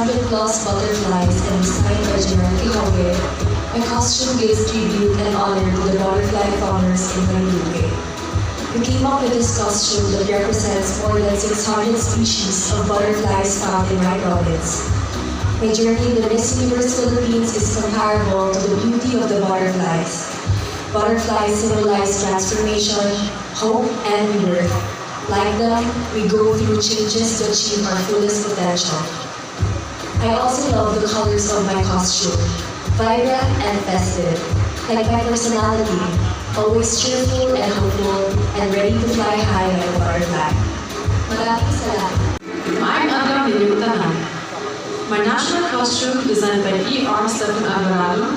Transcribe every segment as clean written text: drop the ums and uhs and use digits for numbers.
600+ butterflies and designed by General, my costume gives tribute and honor to the butterfly fauners in Leyte. We came up with this costume that represents more than 600 species of butterflies found in my province. My journey in the Miss Universe Philippines is comparable to the beauty of the butterflies. Butterflies symbolize transformation, hope, and rebirth. Like them, we go through changes to achieve our fullest potential. I also love the colors of my costume, vibrant and festive, like my personality, always cheerful and hopeful, and ready to fly high like a butterfly. Maraming salamat. I'm Adam Nilutanan. My national costume, designed by E.R. Stephen Alvarado,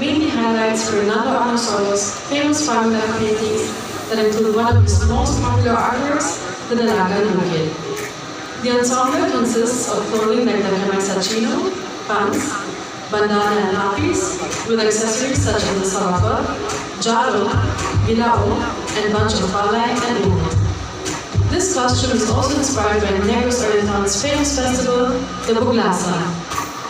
mainly highlights Fernando Arnosolo's famous formula paintings that include one of his most popular artworks, the Dalaga Bukid. The ensemble consists of clothing like the camisa chino, pants, bandana and lapis, with accessories such as the salapa, jaro, bilao, and bunch of palay and umo. This costume is also inspired by Negros Oriental's famous festival, the Buglasa,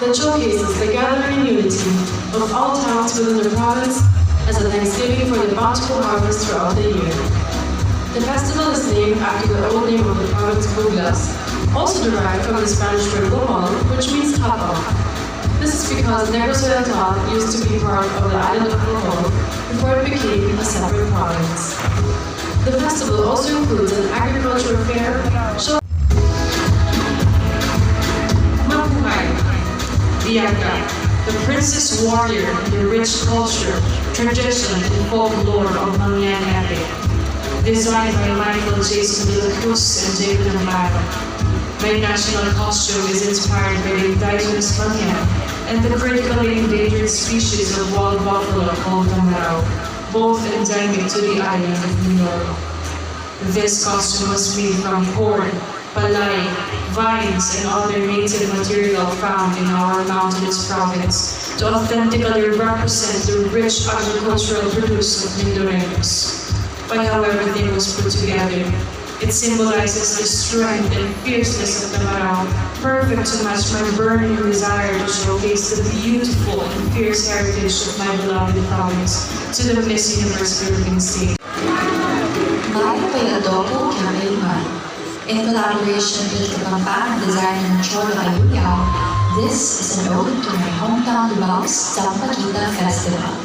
that showcases the gathering unity of all towns within the province as a thanksgiving for the bountiful harvest throughout the year. The festival is named after the old name of the province Buglas, also derived from the Spanish word Bohol, which means cut off. This is because Negros Oriental used to be part of the island of Bohol before it became a separate province. The festival also includes an agricultural fair, Bianca, the princess warrior, the rich culture, tradition, and folklore of Malian epic. Designed by Michael Jason de la Cruz and David Amaro. My national costume is inspired by the indigenous Malian and the critically endangered species of wild buffalo called tamarao, both endemic to the island of Mindoro. This costume was made from corn, palay, vines, and other native material found in our mountainous province to authentically represent the rich agricultural produce of Mindoreños. By how everything was put together, it symbolizes the strength and fierceness of the Tamarao, perfect to match my burning desire to showcase the beautiful and fierce heritage of my beloved province to the Miss Universe Philippines state. In collaboration with the Pampanga designer Cholo Ayuyao, this is an ode to my hometown Lubao's Sampaguita Festival.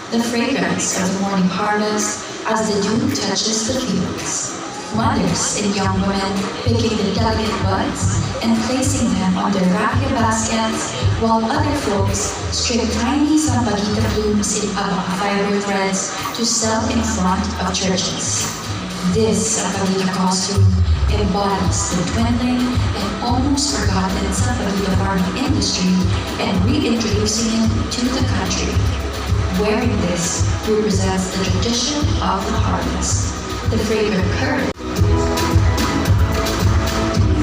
The fragrance of the morning harvest as the dew touches the fields. Mothers and young women picking the delicate buds and placing them on their raffia baskets, while other folks string tiny Sampaguita blooms in abaka fiber threads to sell in front of churches. This Sampaguita costume embodies the dwindling and almost forgotten Sampaguita farming industry and reintroducing it to the country. Wearing this represents the tradition of the harvest, the fragrant curd.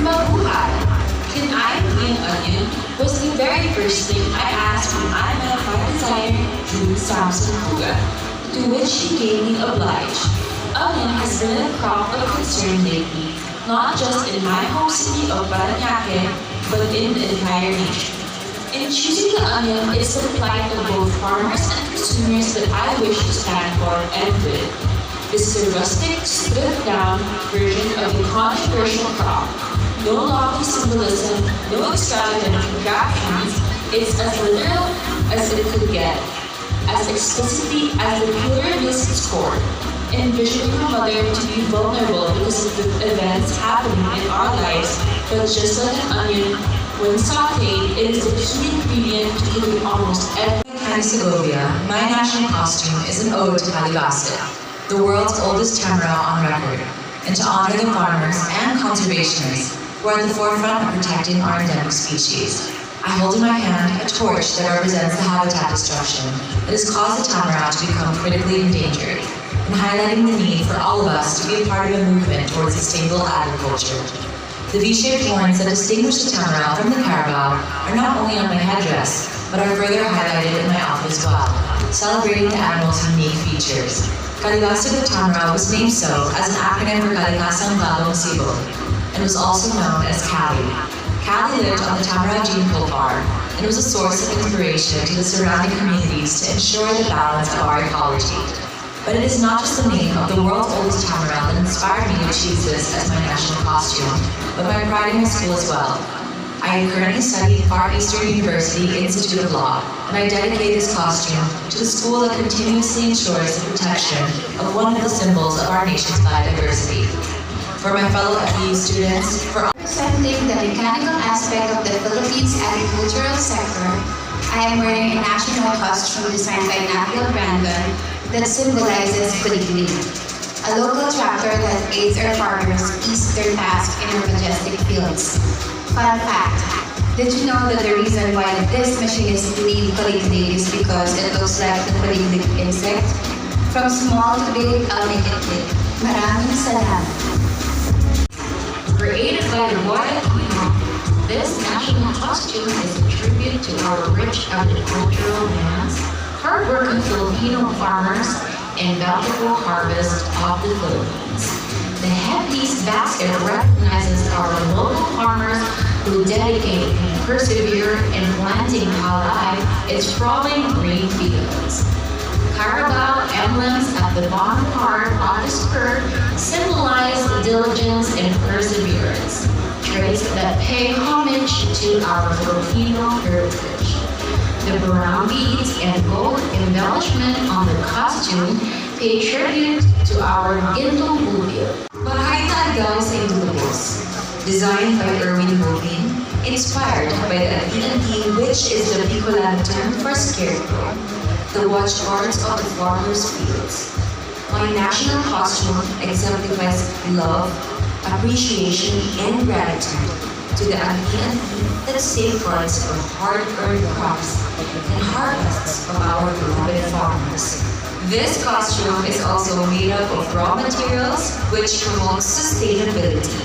Mabuhay! Can I be an onion? Was the very first thing I asked when I met my designer, Julie Samson Puga, to which she gave me obliged. Onion has been a crop of concern lately, not just in my home city of Parañaque, but in the entire nation. In choosing the onion, it's the plight of both farmers and consumers that I wish to stand for and with. This is a rustic, stripped-down version of the controversial crop. No lofty symbolism, no extravagant graphics. It's as literal as it could get, as explicitly as the pillar lists its core. Envisioning a mother to be vulnerable because of the events happening in our lives, but just like an onion, when sauteed, it is the key ingredient to cooking almost every. In Segovia, my national costume is an ode to Calibasta, the world's oldest tamarao on record, and to honor the farmers and conservationists who are at the forefront of protecting our endemic species. I hold in my hand a torch that represents the habitat destruction that has caused the tamarao to become critically endangered, and highlighting the need for all of us to be a part of a movement towards sustainable agriculture. The V-shaped horns that distinguish the tamarao from the carabao are not only on my headdress, but are further highlighted in my outfit as well, celebrating the animal's unique features. Calibasta the tamarao was named so as an acronym for Kalikasang Bagong Sibol, and was also known as Cali. Callie lived on the Tamarack Gene Pool farm, and it was a source of inspiration to the surrounding communities to ensure the balance of our ecology. But it is not just the name of the world's oldest tamarack that inspired me to choose this as my national costume, but my pride in my school as well. I am currently studying Far Eastern University Institute of Law, and I dedicate this costume to the school that continuously ensures the protection of one of the symbols of our nation's biodiversity. For my fellow FEU students, for Representing the mechanical aspect of the Philippines agricultural sector, I am wearing a national costume designed by National Brandon that symbolizes Kuliglig, a local tractor that aids our farmers ease their task in our majestic fields. Fun fact, did you know that the reason why this machine is named Kuliglig is because it looks like the Kuliglig insect? From small to big, I'll make it big. Maraming salamat. Created by the Royal Queen, this national costume is a tribute to our rich agricultural lands, hardworking Filipino farmers, and bountiful harvest of the Philippines. The headpiece basket recognizes our local farmers who dedicate and persevere in planting palay its sprawling green fields. Carabao emblems at the bottom part of the skirt symbolize diligence and perseverance, traits that pay homage to our Filipino heritage. The brown beads and gold embellishment on the costume pay tribute to our gintong bugil. Bahay Talagang sa Indulubos, designed by Erwin Rubin, inspired by the Anti-Anti, which is the Bicolano term for scarecrow, the watchguards of the farmers' fields. My national costume exemplifies love, appreciation, and gratitude to the Anti-Anti that safeguards our hard-earned crops and harvests of our beloved farmers. This costume is also made up of raw materials which promotes sustainability.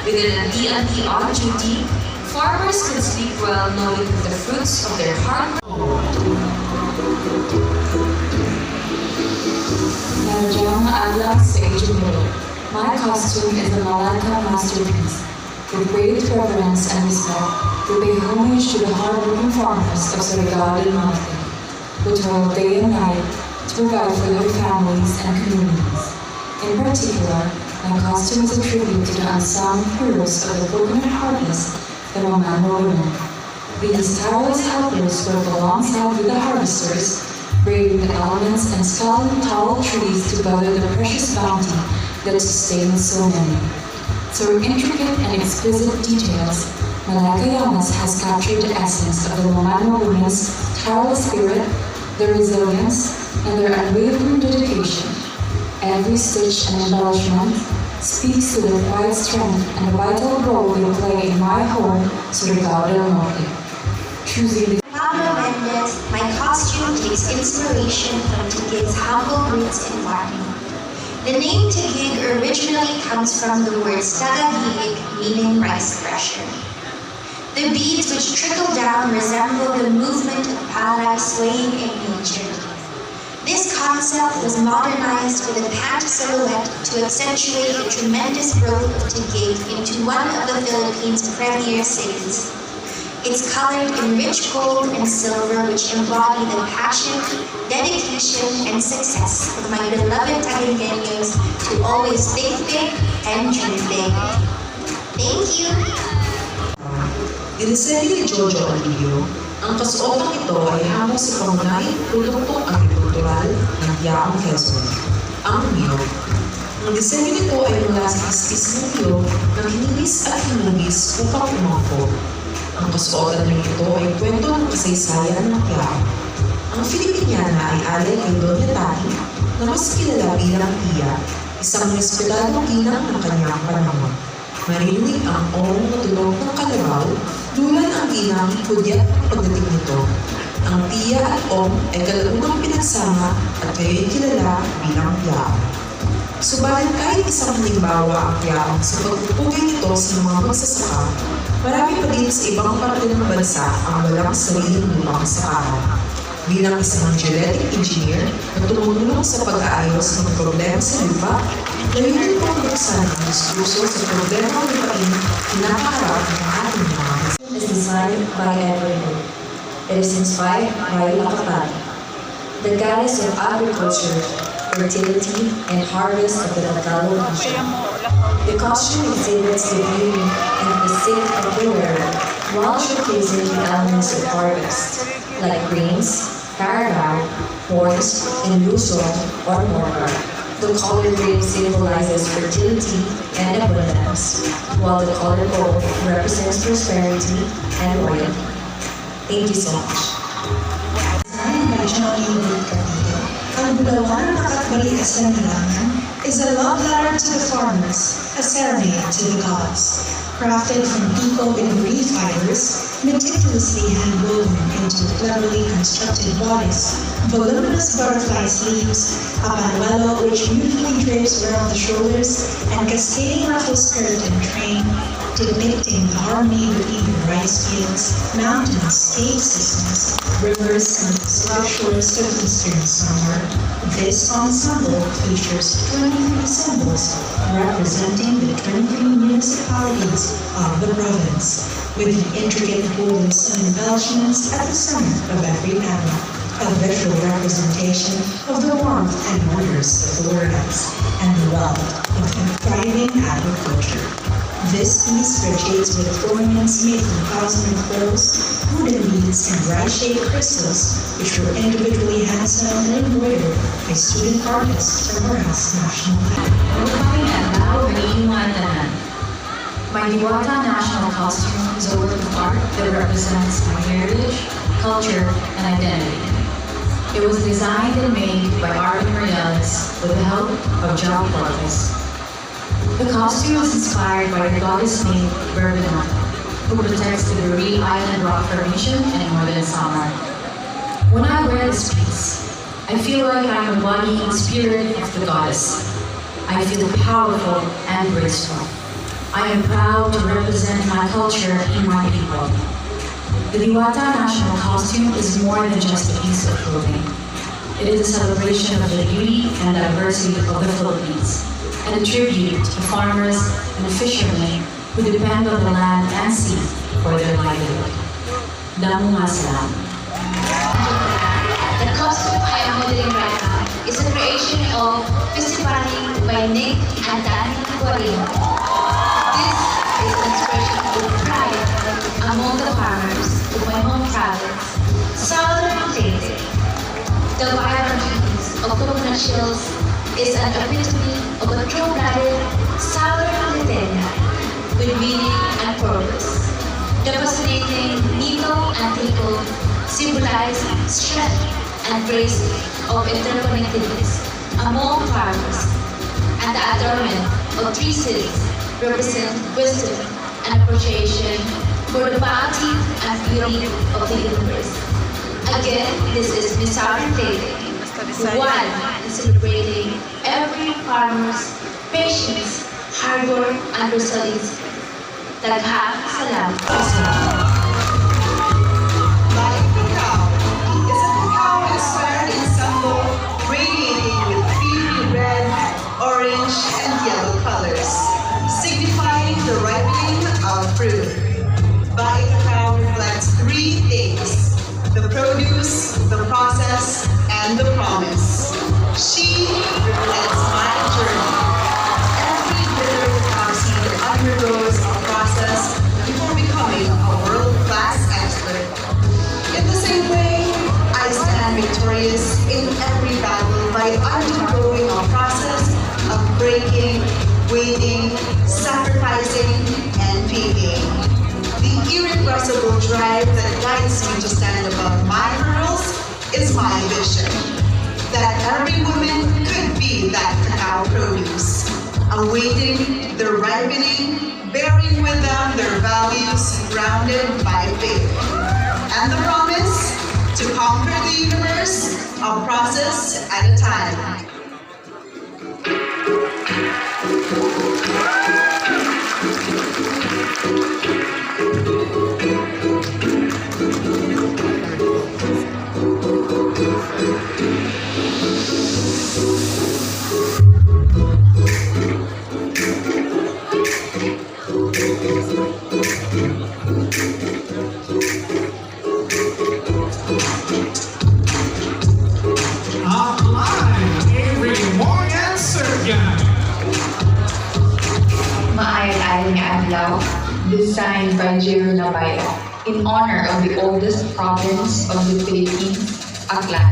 With an Anti-Anti on duty, farmers can sleep well knowing that the fruits of their hard Nandiyan adlang sa engineer. My costume is a Malacca masterpiece. With great reverence and respect, we pay homage to the hard-working farmers of Surigao del Norte, who toil day and night to provide for their families and communities. In particular, my costume is a tribute to the unsung heroes of the coconut harvest, the Romano women. These tireless helpers work alongside with the harvesters, braving the elements and scaling tall trees to gather the precious bounty that sustains so many. Through intricate and exquisite details, Malacca Llamas has captured the essence of the Romano women's tireless spirit, their resilience, and their unwavering dedication. Every stitch and embellishment speaks to their quiet strength and the vital role they play in my home, Surigao del Norte. Choosing the Pablo Mendez, my costume takes inspiration from Taguig's humble roots in farming. The name Taguig originally comes from the word Tagagig, meaning rice thresher. The beads which trickle down resemble the movement of palay swaying in nature. This concept was modernized with a pat silhouette to accentuate the tremendous growth of Taguig into one of the Philippines' premier cities. It's colored in rich gold and silver, which embody the passion, dedication, and success of my beloved Taguigueños to always think big and dream big. Thank you! Dinisenyo ni Jojo Alilio, ang kasuotang ito ay hamon sa pangunahing produktong agrikultural ng Yaong Quezon, ang niyog. Ang disenyo nito ay mula sa istis ng niyog na hinilis at hinugis upang umangkot. Ang kasuotan ng ito ay kwento ng kasaysayan ng Yaong. Ang Filipiniana ay alay kay Doña Tani na mas kilala bilang Tia, isang respetadong ginang ng kanyang panahon. Marinig ang ong na tunog ng kalabaw, dulan ang ginang hudyat pagdating nito. Ang Tia at Ong ay kalaunang pinagsama at kayo'y kilala bilang Yaong. Subalit kahit isang halimbawa ang Yaong sa pagpupugay nito sa mga magsasaka, marami pa din sa ibang parte ng bansa ang walang sariling lupang sakahan. Bilang isang genetic engineer na tumulong sa pag-aayos ng problema sa lupa, layunin pang buksan ang diskurso sa problema ng lupain na kinakaharap ng ating mga designed by Edwin. It is inspired by Tacloban, the goddess of agriculture, fertility, and harvest of the Tacloban region. The costume exhibits the beauty and the physique of the wearer while showcasing the elements of harvest, like grains, carabao, horns, and lusol or mortar. The color green symbolizes fertility and abundance, while the color gold represents prosperity and royalty. Thank you so much. By Johnny Leyte, ang Bulawan at Balikas ng Hilangan is a love letter to the farmers, a serenade to the gods. Crafted from eco-in-green fibers, meticulously hand-woven into cleverly constructed bodice, voluminous butterfly sleeves, a panuelo which beautifully drapes around the shoulders, and cascading ruffle skirt and train, depicting the harmony between the rice fields, mountains, cave systems, rivers, and the Pacific shores of eastern summer. This ensemble features 23 symbols representing the 23 municipalities of the province, with the intricate golden sun embellishments at the center of every panel, a visual representation of the warmth and wonders of the lowlands and the wealth of thriving agriculture. This piece radiates with ornaments made from cosmic pearls, wooden beads, and rice-shaped crystals, which were individually hand-sewn and embroidered by student artists from Morehouse National Lab. My Diwata national costume is a work of art that represents my heritage, culture, and identity. It was designed and made by Art Marialis with the help of John Corpus. The costume is inspired by the goddess named Bergana, who protects the Berry Island rock formation in northern Samar. When I wear this piece, I feel like I'm embodying the spirit of the goddess. I feel powerful and graceful. I am proud to represent my culture and my people. The Diwata national costume is more than just a piece of clothing. It is a celebration of the beauty and diversity of the Philippines, and a tribute to farmers and fishermen who depend on the land and sea for their livelihood. Damu Masalam. The costume I am holding right now is a creation of Festivaling by Nick and Danny Guarino. This is an expression of pride among the farmers of my home province, Southern Leyte. The vibrant hues of coconut shells is an epitome of a true-blooded Southern Leyteña with meaning and purpose. The fascinating needle and trickle symbolize strength and grace of interconnectedness among farmers, and the adornment of three cities represent wisdom and appreciation for the bounty and beauty of the universe. Again, this is Miss Southern Leyte, one in celebrating every farmer's patience, hard work, and resilience. Daghang salamat. Inspired ensemble radiating with creamy red, orange, and yellow colors, signifying the ripening of fruit. Baikakaw reflects three things: the produce, the process, and the promise. She represents my journey. Every bitter cacao seed undergoes a process before becoming a world-class expert. In the same way, I stand victorious in every battle by undergoing a process of breaking, waiting, sacrificing, and picking. The irrepressible drive that guides me to stand above my hurdles is my vision. That every woman could be that cacao produce, awaiting the ripening, bearing with them their values grounded by faith. And the promise to conquer the universe, a process at a time. Maayong-ayong adlaw, designed by Jiro Nabayo, in honor of the oldest province of the Philippines, Aklan.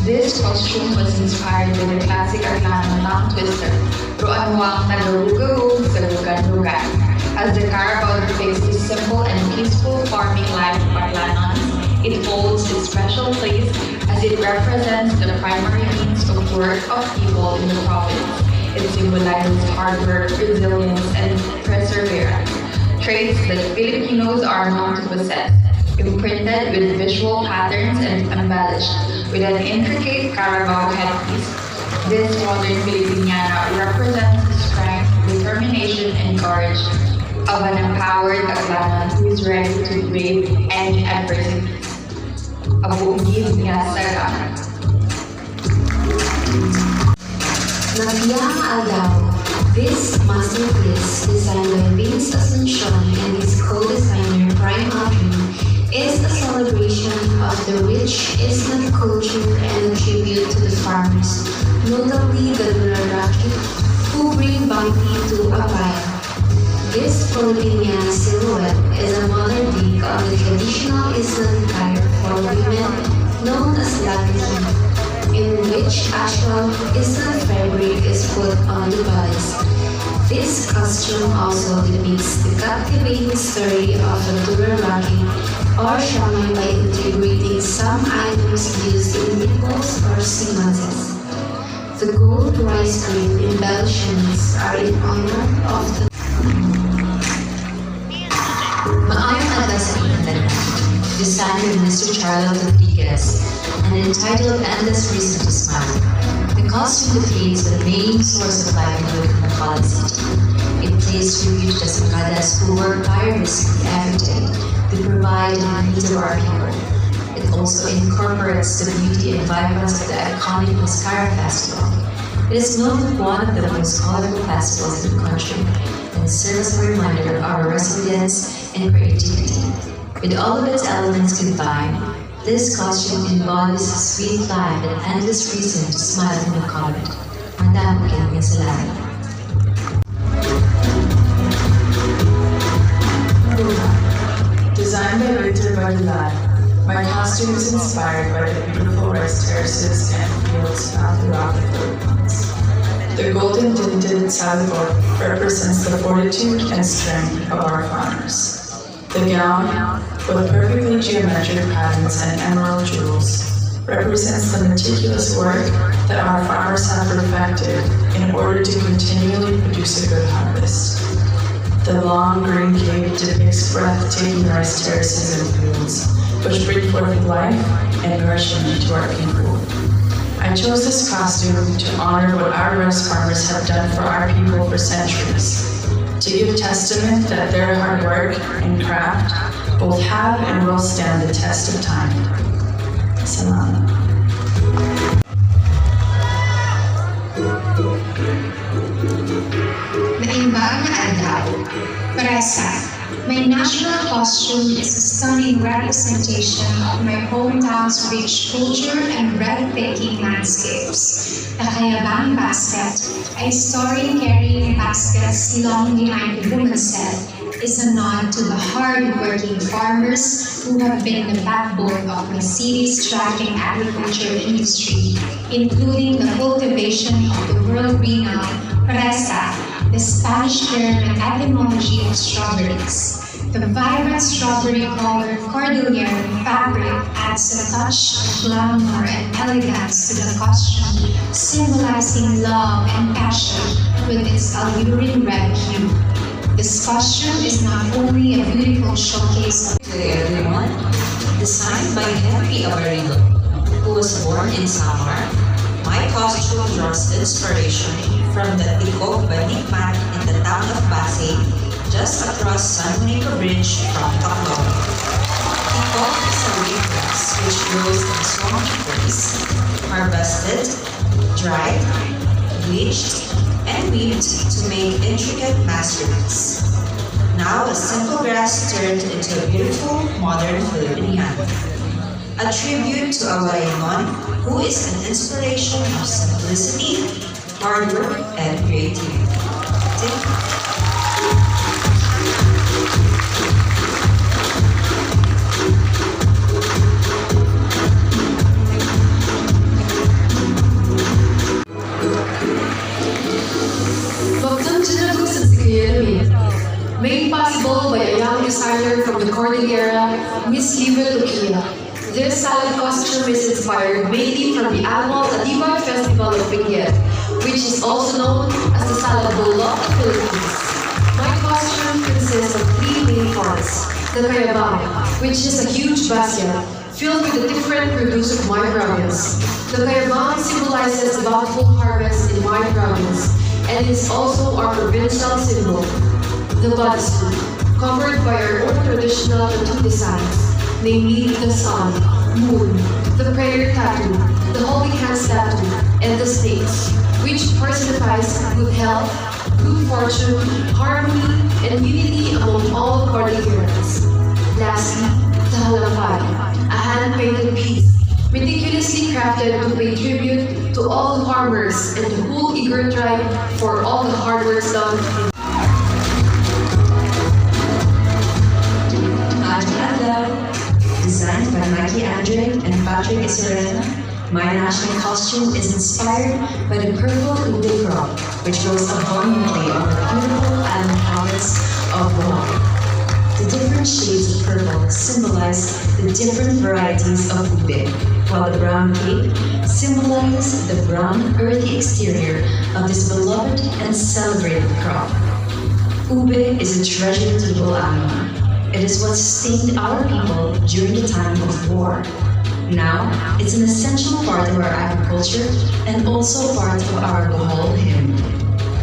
This costume was inspired by the classic Aklanon tongue twister, Ruanwang Nagarugahug sa Lugan-Lugan. As the Carabao depicts the simple and peaceful farming life of Aklanons, it holds its special place as it represents the primary means of work of people in the province. It symbolizes hard work, resilience, and perseverance, traits that Filipinos are known to possess, imprinted with visual patterns and embellished with an intricate Carabao headpiece. This modern Filipiniana represents the strength, determination, and courage of an empowered Aklanon who is ready to brave any adversity. Abuugid niya sa Magbiang Aldaw, this masterpiece designed by Vince Asuncion and his co-designer Prime Alvin is a celebration of the rich Island culture and a tribute to the farmers, notably the Guraraki, who bring bounty to a pile. This Filipiniana silhouette is a modern take on the traditional Island attire for women known as lagahi, in which actual Island fabric is put on the bodies. This costume also depicts the captivating story of a Guraraki or shaman by integrating some items used in rituals or sequences. The gold rice grain embellishments are in honor of the Maayong adlaw sa inyong tanan, designed by Mr. Charles Rodriguez and entitled Endless Reason to Smile. The costume depicts the main source of livelihood in Bacolod City. It pays tribute to the Sangadas who work tirelessly every day to provide the needs of our people. It also incorporates the beauty and vibrance of the iconic Mascara Festival. It is known as one of the most colorful festivals in the country and serves as a reminder of our resilience and creativity. With all of its elements combined, this costume embodies a sweet life and endless reason to smile in the comment. Madam King Salamat. Designed by Leyte, my costume is inspired by the beautiful rice terraces and fields found throughout the Philippines. The golden tinted saddleboard represents the fortitude and strength of our farmers. The gown, with perfectly geometric patterns and emerald jewels, represents the meticulous work that our farmers have perfected in order to continually produce a good harvest. The long green cape depicts breathtaking rice terraces and fields, which bring forth life and nourishment to our people. I chose this costume to honor what our rice farmers have done for our people for centuries, to give testament that their hard work and craft both have and will stand the test of time. Salamat. Maimbang adlaw, Presa. My national costume is a stunning representation of my hometown's rich culture and breathtaking landscapes. The Kayabang basket, a story carrying baskets long behind the woman's head, is a nod to the hard-working farmers who have been the backbone of my city's thriving agriculture industry, including the cultivation of the world-renowned Presa, the Spanish term and etymology of strawberries. The vibrant strawberry-colored cordillera fabric adds a touch of glamour and elegance to the costume, symbolizing love and passion with its alluring red hue. This costume is not only a beautiful showcase of Good day, everyone. Designed by Henry Abarigo, who was born in Samar, my costume draws inspiration from the Tikok Banikmat in the town of Pasay, just across San Juanico Bridge from Tacloban. Tikok is a wheat grass which grows in swampy trees, harvested, dried, bleached, and weaved to make intricate masterpieces. Now a simple grass turned into a beautiful, modern Filipinian. A tribute to Awayanon, who is an inspiration of simplicity, hard work, and creativity. Made possible by a young designer from the Cordillera, Miss Liva Luquia. This salad costume is inspired mainly from the annual Adiba Festival of Benguet, which is also known as the Salad Bowl of the Philippines. My costume consists of 3 main parts. The kayabang, which is a huge basket filled with the different produce of my province. The kayabang symbolizes the bountiful harvest in my province and is also our provincial symbol. The bodysuit, covered by our own traditional tattoo designs, namely the sun, moon, the prayer tattoo, the holy hands tattoo, and the snakes, which personifies good health, good fortune, harmony, and unity among all Cordilleras. Lastly, the halampay, a hand-painted piece, meticulously crafted to pay tribute to all the farmers and the whole Igor tribe for all the hard work done. Designed by Mikey Andre and Patrick Isorena, my national costume is inspired by the purple ube crop, which grows abundantly on the beautiful island province of Bohol. The different shades of purple symbolize the different varieties of ube, while the brown cape symbolizes the brown, earthy exterior of this beloved and celebrated crop. Ube is a treasure to Bulacan. It is what sustained our people during the time of war. Now, it's an essential part of our agriculture and also part of our Bohol hymn.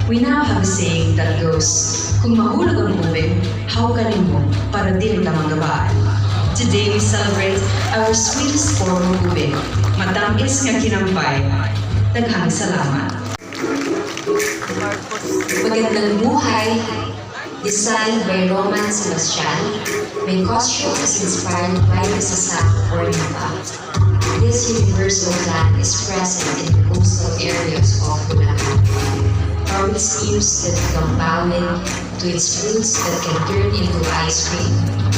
We now have a saying that goes, "Kung mahulog ang ube, hawgarin mo para di rin ka manggabaan." Today we celebrate our sweetest form of ube, matamis nga kinampay. Daghang salamat. Magandang buhay! Designed by Roman Sebastian, my costume is inspired by the Sasak or Nipa. This universal plant is present in the coastal areas of Bulacan. From its leaves that become powdered, to its fruits that can turn into ice cream,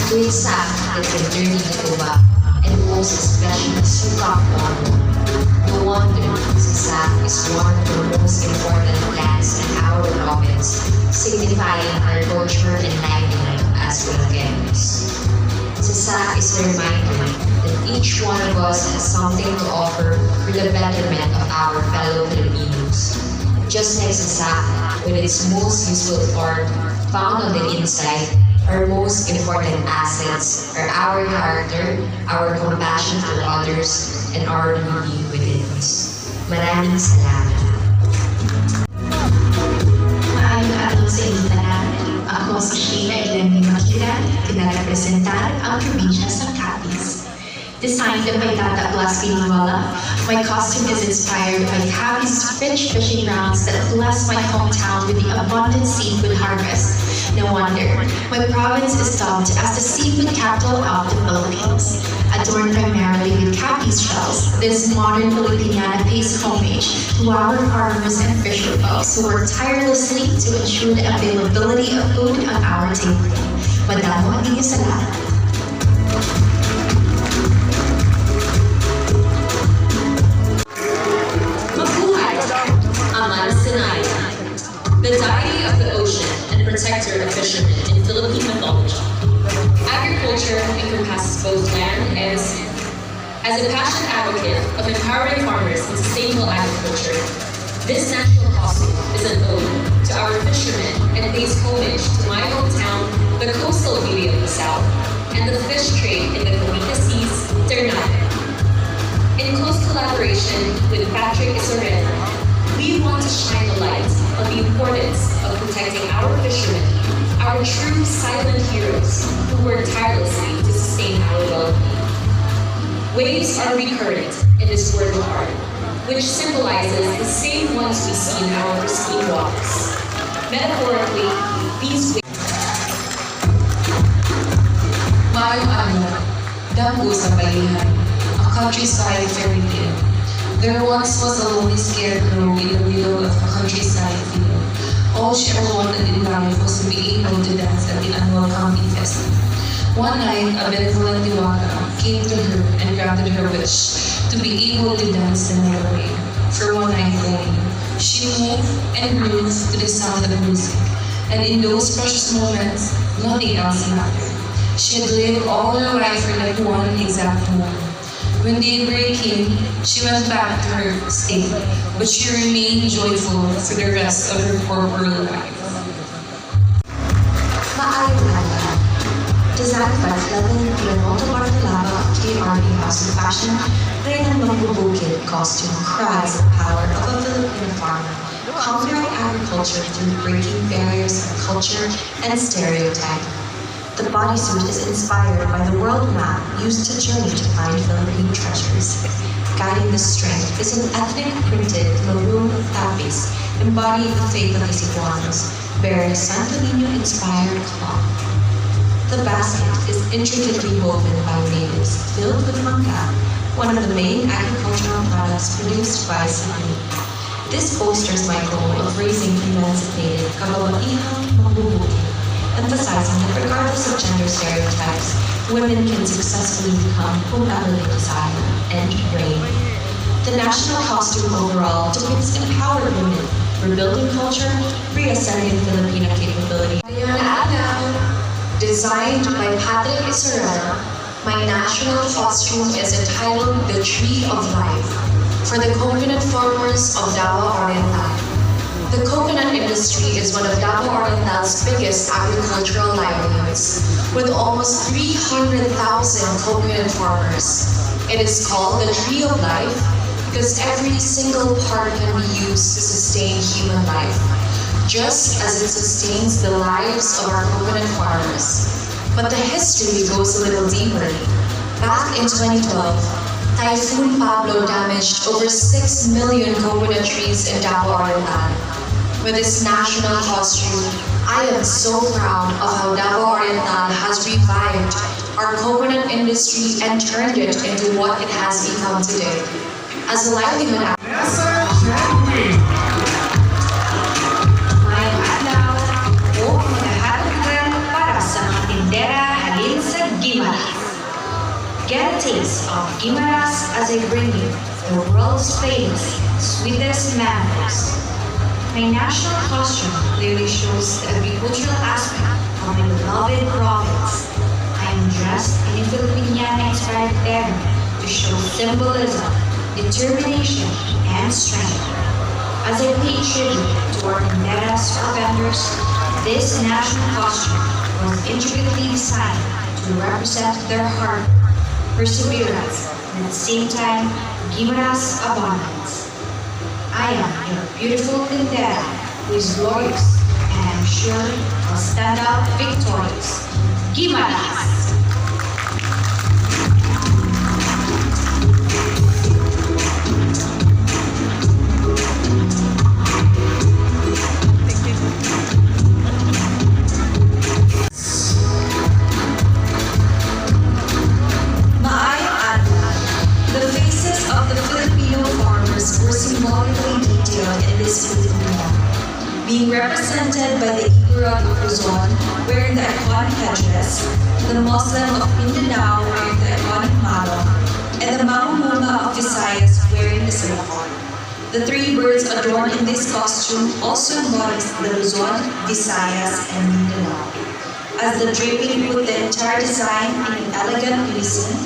to its sap that can turn into tuba, and most especially sukak oil. No wonder Sasak is one of the most important plants in our province, signifying our culture and livelihood as Bulacanos. Sasak is a reminder that each one of us has something to offer for the betterment of our fellow Filipinos. Just like Sasak, with its most useful part found on the inside, our most important assets are our character, our compassion for others, and our beauty within us. Maraming salamat. Maayong araw sa inyo lahat. Ako si Sheila Eleni Makira, pinarepresentar ang probinsya sa Capiz. Designed by Tata Blas Pinuala, my costume is inspired by Capiz rich fishing grounds that bless my hometown with the abundant seafood harvest. No wonder, my province is dubbed as the seafood capital of the Philippines. Adorned primarily with Capiz shells, this modern Filipiniana pays homage to our farmers and fisher folks who work tirelessly to ensure the availability of food on our table. Madamo ang inyong salamat. The deity of the ocean and protector of fishermen in Philippine mythology. Agriculture encompasses both land and sea. As a passionate advocate of empowering farmers in sustainable agriculture, this natural costume is an ode to our fishermen and pays homage to my hometown, the coastal beauty of the South, and the fish trade in the Cavite Seas, Ternate. In close collaboration with Patrick Isorena, we want to shine a light on the importance of protecting our fishermen, our true silent heroes who work tirelessly to sustain our well-being. Waves are recurrent in this world of art, which symbolizes the same ones we see in our pristine waters. Metaphorically, these waves Bamboo sa Bayhan, a countryside fairy tale. There once was a lonely scarecrow in the middle of a countryside field. All she ever wanted in life was to be able to dance at the annual county festival. One night, a benevolent diwata came to her and granted her wish to be able to dance the night away. For one night only, she moved and grooved to the sound of music, and in those precious moments, nothing else mattered. She had lived all her life for that one exact moment. When daybreak came, she went back to her state, but she remained joyful for the rest of her corporal life. Maayong Adlaw. Designed by Fleming Leonardo Bartolaba of KRB House of Fashion, Reynang magbubukid costume cries the power of a Filipino farmer, conquering agriculture through breaking barriers of culture and stereotype. The bodysuit is inspired by the world map used to journey to find Philippine treasures. Guiding the strength is an ethnic printed maroon tapis embodying the faith of the Cebuanos, bearing Santo Niño-inspired cloth. The basket is intricately woven by natives, filled with mangga, one of the main agricultural products produced by Cebu. This bolsters my goal of raising emancipated kababaihang magbubukid, emphasizing that regardless of gender stereotypes, women can successfully become whomever they desire and reign. The national costume overall depicts empowered women, rebuilding culture, reascending Filipino capability. Designed by Patrick Isorel, my national costume is entitled The Tree of Life for the coconut farmers of Davao Oriental. The coconut industry is one of Davao Oriental's biggest agricultural livelihoods, with almost 300,000 coconut farmers. It is called the Tree of Life because every single part can be used to sustain human life, just as it sustains the lives of our coconut farmers. But the history goes a little deeper. Back in 2012, Typhoon Pablo damaged over 6 million coconut trees in Davao Oriental. With this national costume, I am so proud of how Davao Oriental has revived our coconut industry and turned it into what it has become today. As a livelihood Mayong adlaw, o maghahatag para sa mga tindera halin sa Gimaras. Get a taste of Gimaras as I bring you the world's famous sweetest mangoes. My national costume clearly shows the agricultural aspect of my beloved province. I am dressed in a Filipiniana-inspired terno to show symbolism, determination, and strength. As I pay tribute to our banderas or vendors, this national costume was intricately designed to represent their hard work, perseverance, and at the same time, Gimaras abundance. I am your beautiful Tindera who is glorious, and I'm sure I'll stand out victorious. Gimaras! The faces of the Filipino farmers were symbolically detailed in this Filipino, being represented by the Igorot of Luzon wearing the iconic headdress, the Muslim of Mindanao wearing the iconic malong, and the Mamumuma of Visayas wearing the salakon. The three birds adorned in this costume also embodies the Luzon, Visayas, and Mindanao. As the draping put the entire design in an elegant unison,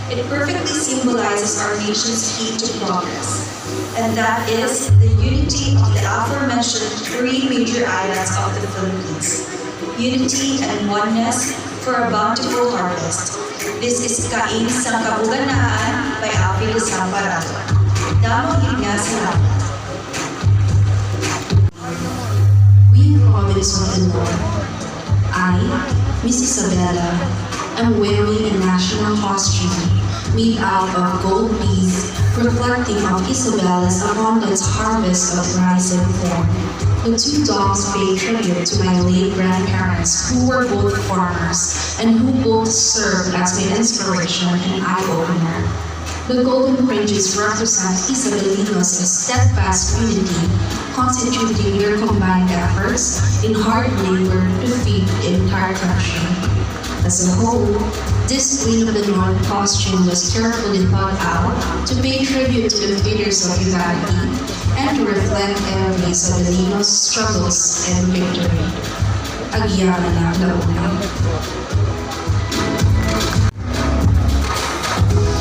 it perfectly symbolizes our nation's key to progress, and that is the unity of the aforementioned three major islands of the Philippines. Unity and oneness for a bountiful harvest. This is Kain Sang Kabuganaan by Avi de Samparado. Damang Higna Salamat. We province of the North. I, Miss Isabella, am wearing a national costume made out of gold beads, reflecting of Isabella's abundant harvest of rice and corn. The two dogs pay tribute to my late grandparents, who were both farmers and who both served as my inspiration and eye-opener. The golden fringes represent Isabelinos' steadfast unity, constituting their combined efforts in hard labor to feed the entire country. As a whole, this Queen of the North costume was carefully thought out to pay tribute to the figures of humanity and to reflect every Isabelino's struggles and victory. Agyaman ng Launa.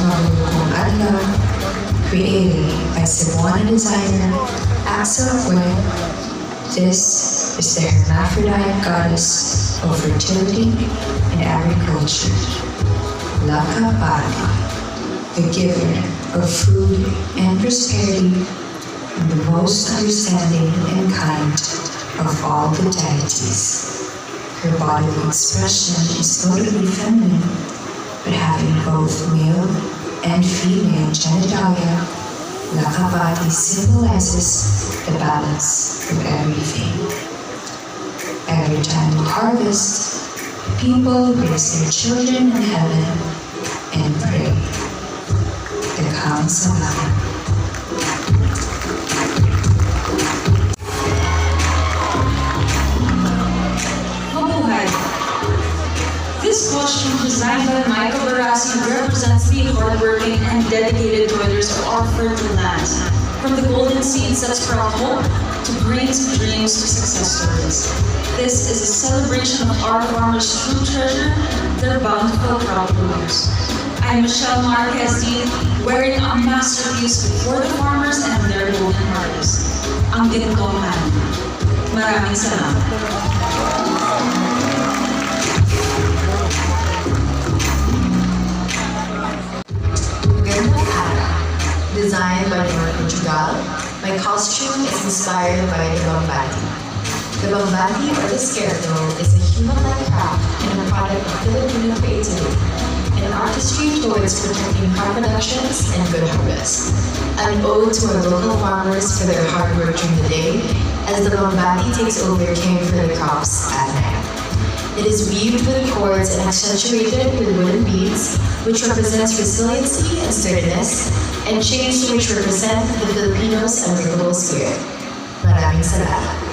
Marunong Adlaw, created by Cebuana designer Axel Webb. This is the hermaphrodite goddess of fertility and agriculture, Lakapati, the giver of food and prosperity, and the most understanding and kind of all the deities. Her bodily expression is notably feminine, but having both male and female genitalia, Lakapati symbolizes the balance of everything. Every time we harvest, people raise their children in heaven and pray. Salamat. Mabuhay! This costume designed by Michael Barassi represents the hardworking and dedicated toilers of our fertile land. From the golden seeds that sprout hope to grains of dreams to success stories. This is a celebration of our farmers' true treasure, their bountiful crop produce. I'm Michelle Marquez Dean, wearing a masterpiece for the farmers and their golden harvest. Ang Gintong Man. Maraming salamat. Designed by Portugal, my costume is inspired by the Bambati. The Bambati, or the scarecrow, is a human-like craft and a product of Filipino creativity, an artistry towards protecting crop productions and good harvest. An ode to our local farmers for their hard work during the day, as the Bambati takes over caring for the crops at night. It is weaved with cords and accentuated with wooden beads, which represents resiliency and sturdiness, and chains which represent the Filipinos' unbreakable spirit. Maraming salamat.